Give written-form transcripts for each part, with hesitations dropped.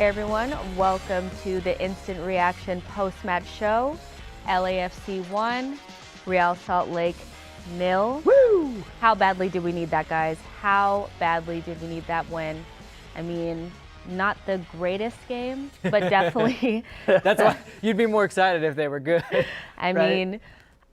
Hey everyone, welcome to the Instant Reaction post-match show. LAFC 1, Real Salt Lake 0. Woo! How badly did we need that, guys? How badly did we need that win? I mean, not the greatest game, but definitely. That's why you'd be more excited if they were good. I right? mean,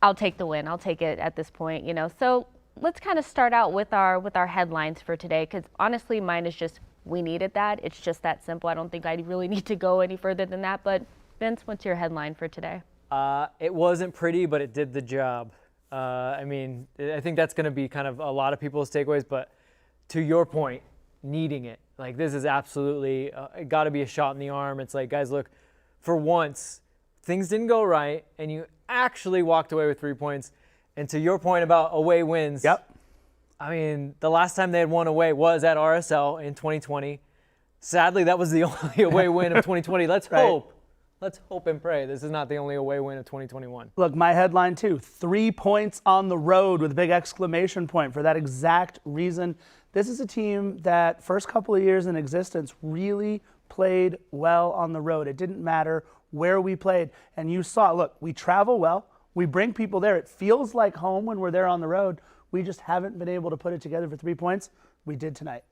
I'll take the win. I'll take it at this point, you know. So let's kind of start out with our headlines for today, because honestly, mine is just we needed that. It's just that simple. I don't think I really need to go any further than that. But Vince, what's your headline for today? It wasn't pretty, but it did the job. I mean, I think that's going to be kind of a lot of people's takeaways. But to your point, needing it. Like, this is absolutely got to be a shot in the arm. It's like, guys, look, for once, things didn't go right, and you actually walked away with 3 points. And to your point about away wins. Yep. I mean, the last time they had won away was at RSL in 2020. Sadly, that was the only away win of 2020. Let's hope. Let's hope and pray this is not the only away win of 2021. Look, my headline too, 3 points on the road with a big exclamation point for that exact reason. This is a team that first couple of years in existence really played well on the road. It didn't matter where we played. And you saw, look, we travel well. We bring people there. It feels like home when we're there on the road. We just haven't been able to put it together for 3 points. We did tonight.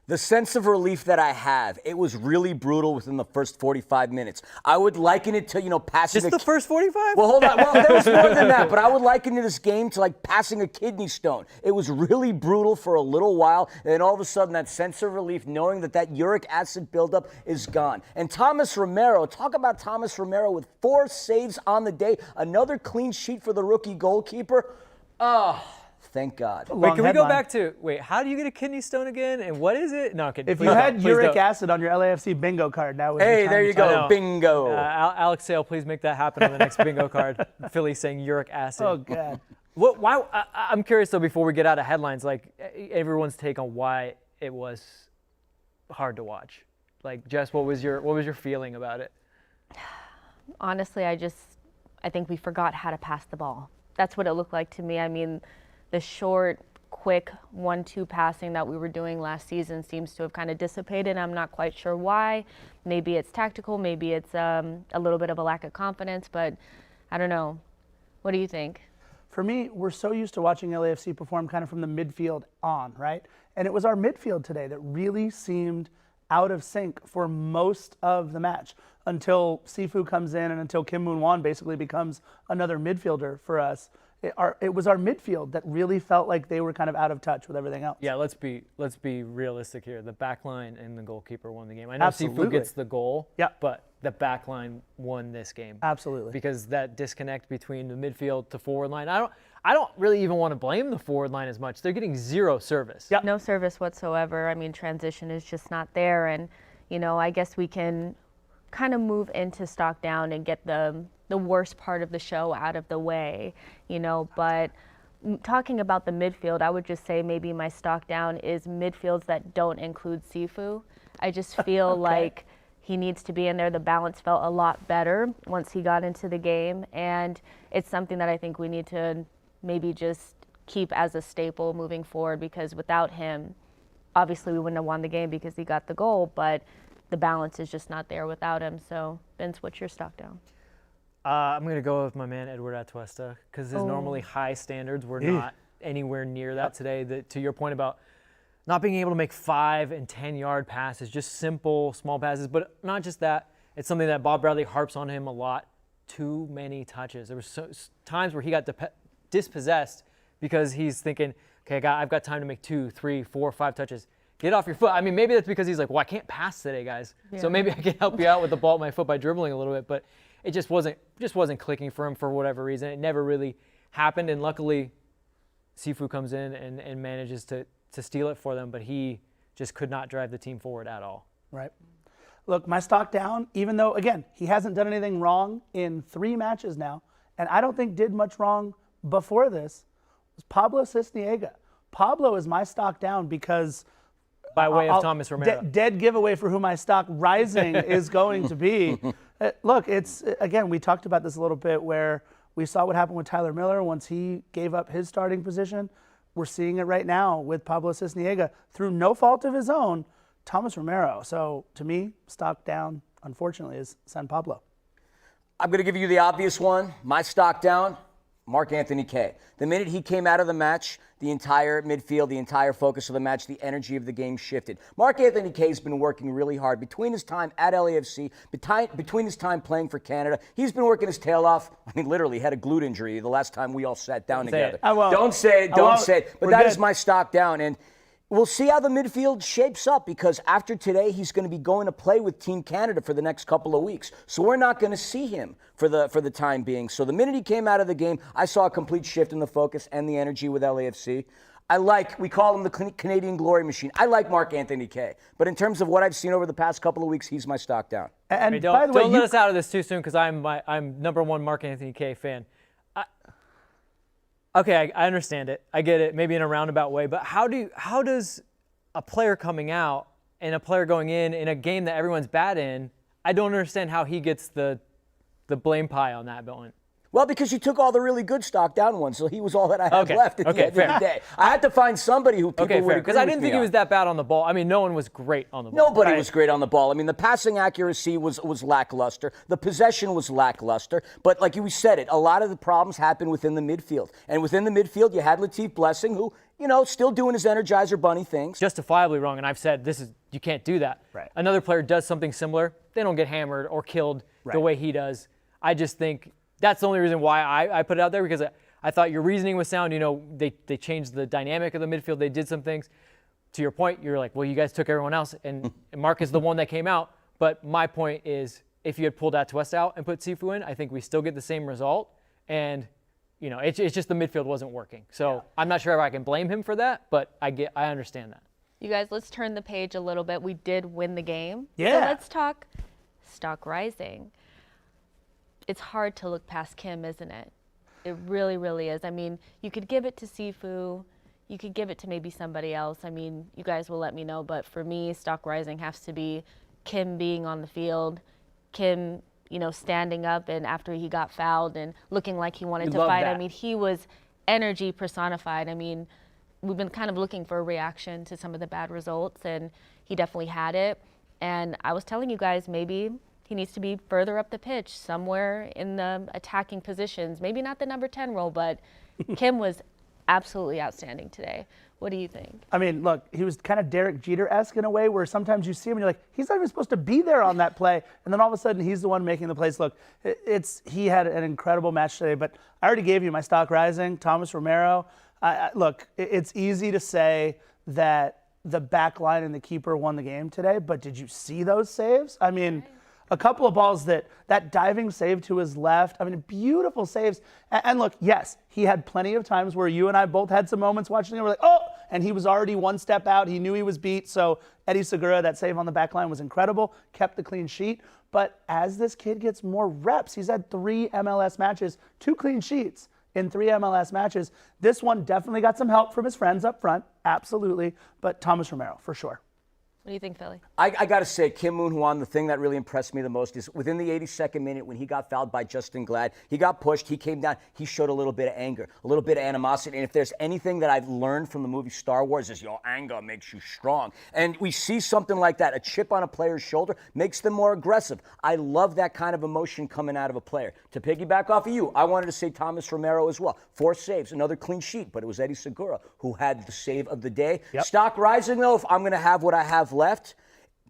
The sense of relief that I have, it was really brutal within the first 45 minutes. I would liken it to, passing Just the first 45? Well, hold on. Well, there was more than that, but I would liken this game to like passing a kidney stone. It was really brutal for a little while, and then all of a sudden that sense of relief knowing that uric acid buildup is gone. And Thomas Romero, talk about Thomas Romero with 4 saves on the day, another clean sheet for the rookie goalkeeper. Oh, thank God. Wait, can we go back to, how do you get a kidney stone again? And what is it? No, if you had uric acid on your LAFC bingo card, now would Hey, there you go, bingo. Alex Sale, please make that happen on the next bingo card. Philly saying uric acid. Oh, God. Why? I'm curious, though, before we get out of headlines, like everyone's take on why it was hard to watch. Like, Jess, what was your feeling about it? Honestly, I think we forgot how to pass the ball. That's what it looked like to me. I mean, the short, quick 1-2 passing that we were doing last season seems to have kind of dissipated. I'm not quite sure why. Maybe it's tactical. Maybe it's a little bit of a lack of confidence. But I don't know. What do you think? For me, we're so used to watching LAFC perform kind of from the midfield on, right? And it was our midfield today that really seemed out of sync for most of the match until Sifu comes in and until Kim Moon-Wan basically becomes another midfielder for us. It was our midfield that really felt like they were kind of out of touch with everything else. Yeah, let's be realistic here. The back line and the goalkeeper won the game. I know Absolutely. Sifu gets the goal, yeah, but the back line won this game. Absolutely. Because that disconnect between the midfield to forward line, I don't really even want to blame the forward line as much. They're getting zero service. Yep. No service whatsoever. I mean, transition is just not there. And, I guess we can kind of move into stock down and get the worst part of the show out of the way, but talking about the midfield, I would just say maybe my stock down is midfields that don't include Sifu. I just feel like he needs to be in there. The balance felt a lot better once he got into the game, and it's something that I think we need to maybe just keep as a staple moving forward, because without him, obviously we wouldn't have won the game because he got the goal, but the balance is just not there without him. So, Vince, what's your stock down? I'm going to go with my man Edward Atuesta, because his normally high standards were not anywhere near that today. To your point about not being able to make 5 and 10-yard passes, just simple, small passes, but not just that. It's something that Bob Bradley harps on him a lot. Too many touches. There were times where he got dispossessed because he's thinking, okay, I've got time to make 2, 3, 4, 5 touches. Get off your foot. I mean, maybe that's because he's like, well, I can't pass today, guys. Yeah. So maybe I can help you out with the ball at my foot by dribbling a little bit. But it just wasn't clicking for him for whatever reason. It never really happened. And luckily, Sifu comes in and manages to steal it for them. But he just could not drive the team forward at all. Right. Look, my stock down, even though, again, he hasn't done anything wrong in 3 matches now, and I don't think did much wrong before this, was Pablo Cisniega. Pablo is my stock down because by way of Thomas Romero. Dead giveaway for who my stock rising is going to be. Look, it's, again, we talked about this a little bit where we saw what happened with Tyler Miller once he gave up his starting position. We're seeing it right now with Pablo Cisniega through no fault of his own, Thomas Romero. So to me, stock down, unfortunately, is San Pablo. I'm going to give you the obvious one. My stock down, Mark Anthony Kaye. The minute he came out of the match, the entire midfield, the entire focus of the match, the energy of the game shifted. Mark Anthony Kaye's been working really hard between his time at LAFC, between his time playing for Canada. He's been working his tail off. I mean, literally had a glute injury the last time we all sat down together. Don't say it. Don't say it. But that is my stock down. And we'll see how the midfield shapes up, because after today, he's going to be going to play with Team Canada for the next couple of weeks. So we're not going to see him for the time being. So the minute he came out of the game, I saw a complete shift in the focus and the energy with LAFC. We call him the Canadian glory machine. I like Mark Anthony Kaye. But in terms of what I've seen over the past couple of weeks, he's my stock down. And Hey, by the way, don't let us out of this too soon, because I'm number one Mark Anthony Kaye fan. Okay, I understand it. I get it, maybe in a roundabout way. But how does a player coming out and a player going in a game that everyone's bad in, I don't understand how he gets the blame pie on that one. Well, because you took all the really good stock down ones, so he was all that I have left at the end of the day. I had to find somebody who people would agree with me because I didn't think he was that bad on the ball. I mean, no one was great on the ball. Nobody was great on the ball. I mean, the passing accuracy was lackluster. The possession was lackluster. But like you said it, a lot of the problems happened within the midfield. And within the midfield, you had Latif Blessing, who, still doing his Energizer Bunny things. Justifiably wrong, and I've said you can't do that. Right. Another player does something similar, they don't get hammered or killed the way he does. I just think that's the only reason why I put it out there, because I thought your reasoning was sound. They changed the dynamic of the midfield. They did some things. To your point, you're like, well, you guys took everyone else, and Mark is the one that came out. But my point is, if you had pulled Atuesta out and put Sifu in, I think we still get the same result. And it's just the midfield wasn't working. So I'm not sure if I can blame him for that, but I understand that. You guys, let's turn the page a little bit. We did win the game. Yeah. So let's talk stock rising. It's hard to look past Kim, isn't it? It really, really is. I mean, you could give it to Sifu. You could give it to maybe somebody else. I mean, you guys will let me know. But for me, stock rising has to be Kim being on the field, Kim, standing up and after he got fouled and looking like he wanted to fight. I mean, he was energy personified. I mean, we've been kind of looking for a reaction to some of the bad results, and he definitely had it. And I was telling you guys, maybe he needs to be further up the pitch, somewhere in the attacking positions. Maybe not the number 10 role, but Kim was absolutely outstanding today. What do you think? I mean, look, he was kind of Derek Jeter-esque in a way, where sometimes you see him and you're like, he's not even supposed to be there on that play. And then all of a sudden, he's the one making the plays. Look, he had an incredible match today, but I already gave you my stock rising, Thomas Romero. Look, it's easy to say that the back line and the keeper won the game today, but did you see those saves? I mean, a couple of balls that diving save to his left. I mean, beautiful saves. And look, yes, he had plenty of times where you and I both had some moments watching it. We're like, oh, and he was already one step out. He knew he was beat. So Eddie Segura, that save on the back line was incredible, kept the clean sheet. But as this kid gets more reps, he's had 3 MLS matches, 2 clean sheets in 3 MLS matches. This one definitely got some help from his friends up front, absolutely. But Thomas Romero, for sure. What do you think, Philly? I got to say, Kim Moon-Hwan, the thing that really impressed me the most is within the 82nd minute when he got fouled by Justin Glad, he got pushed, he came down, he showed a little bit of anger, a little bit of animosity. And if there's anything that I've learned from the movie Star Wars is your anger makes you strong. And we see something like that. A chip on a player's shoulder makes them more aggressive. I love that kind of emotion coming out of a player. To piggyback off of you, I wanted to say Thomas Romero as well. 4 saves, another clean sheet, but it was Eddie Segura who had the save of the day. Yep. Stock rising, though, if I'm going to have what I have left.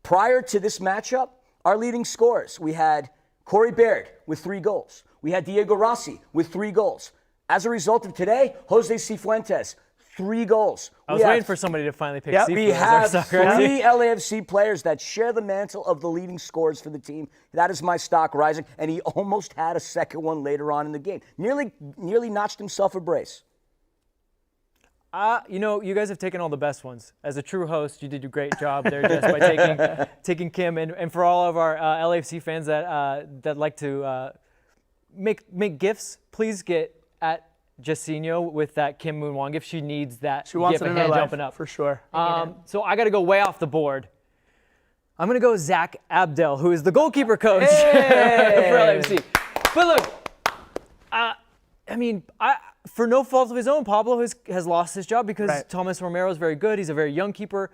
Prior to this matchup, our leading scorers, we had Corey Baird with 3 goals. We had Diego Rossi with 3 goals. As a result of today, Jose Cifuentes, 3 goals. I was waiting for somebody to finally pick Sifu. We have 3 LAFC players that share the mantle of the leading scorers for the team. That is my stock rising, and he almost had a second one later on in the game. Nearly notched himself a brace. You guys have taken all the best ones. As a true host, you did a great job there just by taking Kim. And for all of our LAFC fans that like to make gifts, please get at Jacinho with that Kim Moon-Hwan gift. She needs that. She wants gift it in her life, jumping up for sure. So I got to go way off the board. I'm going to go Zach Abdel, who is the goalkeeper coach for LAFC. But look, for no fault of his own, Pablo has lost his job because Thomas Romero is very good. He's a very young keeper.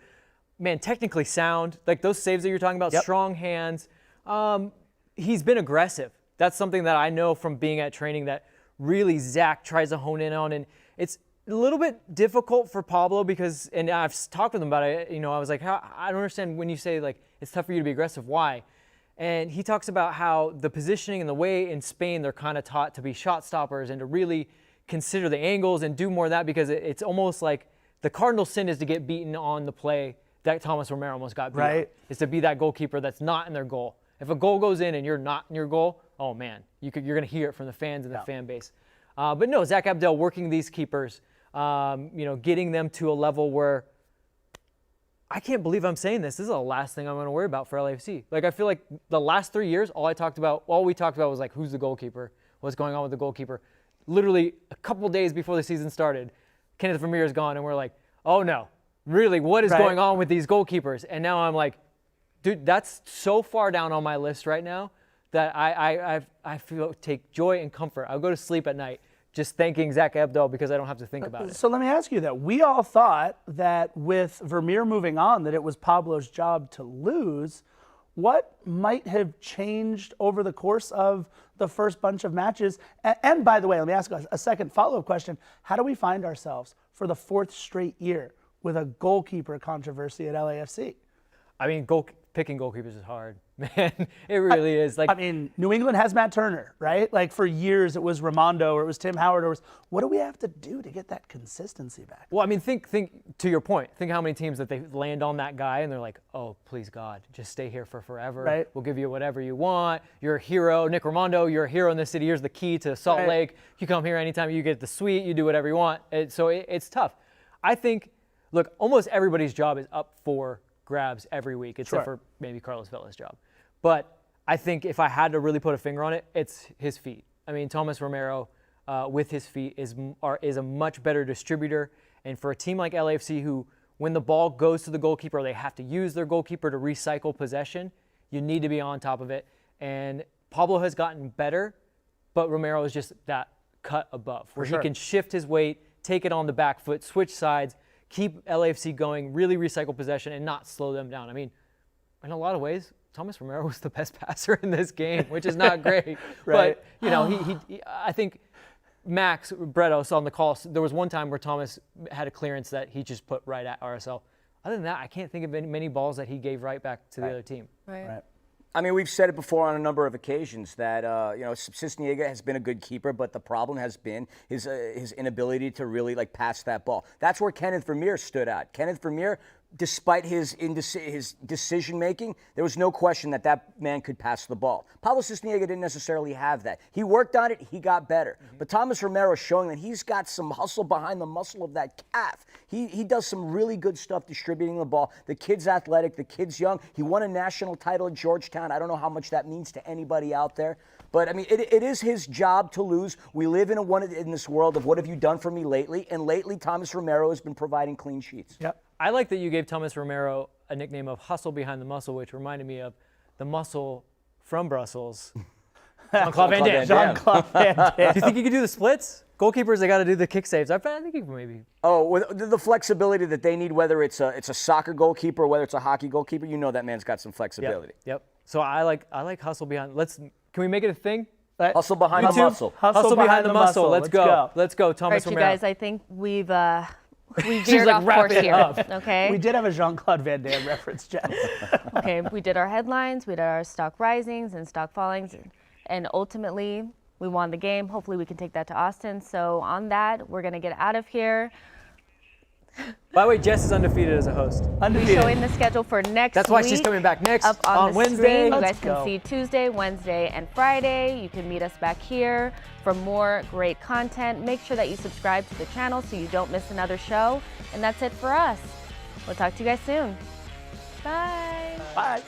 man, technically sound. Like those saves that you're talking about, Yep. strong hands. He's been aggressive. That's something that I know from being at training that really Zach tries to hone in on. And it's a little bit difficult for Pablo because, and I've talked with him about it, I was like, I don't understand when you say like, it's tough for you to be aggressive. Why? And he talks about how the positioning and the way in Spain they're kind of taught to be shot stoppers and to really consider the angles and do more of that because it's almost like the cardinal sin is to get beaten on the play that Thomas Romero almost got beat on, is to be that goalkeeper that's not in their goal. If a goal goes in and you're not in your goal, oh man, you're going to hear it from the fans and the fan base. But no, Zach Abdel working these keepers, getting them to a level where I can't believe I'm saying this. This is the last thing I'm going to worry about for LAFC. Like I feel like the last 3 years, all we talked about was like who's the goalkeeper, what's going on with the goalkeeper. Literally a couple days before the season started, Kenneth Vermeer is gone, and we're like, oh no, really, what is going on with these goalkeepers? And now I'm like, dude, that's so far down on my list right now that I feel take joy and comfort. I'll go to sleep at night just thanking Zach Abdel because I don't have to think about it. So let me ask you that. We all thought that with Vermeer moving on, that it was Pablo's job to lose. What might have changed over the course of the first bunch of matches? And by the way, let me ask a second follow-up question. How do we find ourselves for the 4th straight year with a goalkeeper controversy at LAFC? I mean, picking goalkeepers is hard, man. It really is. Like, I mean, New England has Matt Turner, right? Like for years it was Raimondo or it was Tim Howard or what do we have to do to get that consistency back? well, I mean, think to your point. Think how many teams that they land on that guy and they're like, oh, please God, just stay here for forever. Right. We'll give you whatever you want. You're a hero, Nick Raimondo. You're a hero in this city. Here's the key to Salt Lake. You come here anytime. You get the suite. You do whatever you want. It's tough. I think, look, almost everybody's job is up for grabs every week, except for maybe Carlos Vela's job. But I think if I had to really put a finger on it, it's his feet. I mean, Thomas Romero with his feet is a much better distributor. And for a team like LAFC who, when the ball goes to the goalkeeper, they have to use their goalkeeper to recycle possession, you need to be on top of it. And Pablo has gotten better, but Romero is just that cut above, where he can shift his weight, take it on the back foot, switch sides, keep LAFC going, really recycle possession, and not slow them down. I mean, in a lot of ways, Thomas Romero was the best passer in this game, which is not great. But, he I think Max Bretos on the call, there was one time where Thomas had a clearance that he just put right at RSL. Other than that, I can't think of many balls that he gave right back to the other team. Right. I mean, we've said it before on a number of occasions that, Cisniega has been a good keeper, but the problem has been his inability to really, pass that ball. That's where Kenneth Vermeer stood out. Kenneth Vermeer, despite his decision-making, there was no question that man could pass the ball. Pablo Cisniega didn't necessarily have that. He worked on it. He got better. But Thomas Romero is showing that he's got some hustle behind the muscle of that calf. He does some really good stuff distributing the ball. The kid's athletic. The kid's young. He won a national title at Georgetown. I don't know how much that means to anybody out there. But, I mean, it is his job to lose. We live in this world of what have you done for me lately? And lately, Thomas Romero has been providing clean sheets. Yep. I like that you gave Thomas Romero a nickname of Hustle Behind the Muscle, which reminded me of the muscle from Brussels. Jean-Claude Van Damme. Jean-Claude Van Damme. Do you think he could do the splits? Goalkeepers, they got to do the kick saves. I think he can maybe. Oh, with the flexibility that they need, whether it's a soccer goalkeeper or whether it's a hockey goalkeeper, that man's got some flexibility. Yep. So I like hustle behind. Can we make it a thing? Hustle behind the muscle. Hustle behind the muscle. Let's go. Let's go, All Thomas right, you Romero. guys, I think we veered off wrap course it here. up. Okay. We did have a Jean-Claude Van Damme reference, Jess. Okay, we did our headlines, we did our stock risings and stock fallings, and ultimately we won the game. Hopefully we can take that to Austin. So on that, we're going to get out of here. By the way, Jess is undefeated as a host. We're showing the schedule for next That's why week she's coming back next up on the Wednesday. Screen. You Let's guys can go. see Tuesday, Wednesday, and Friday. You can meet us back here for more great content. Make sure that you subscribe to the channel so you don't miss another show. And that's it for us. We'll talk to you guys soon. Bye. Bye.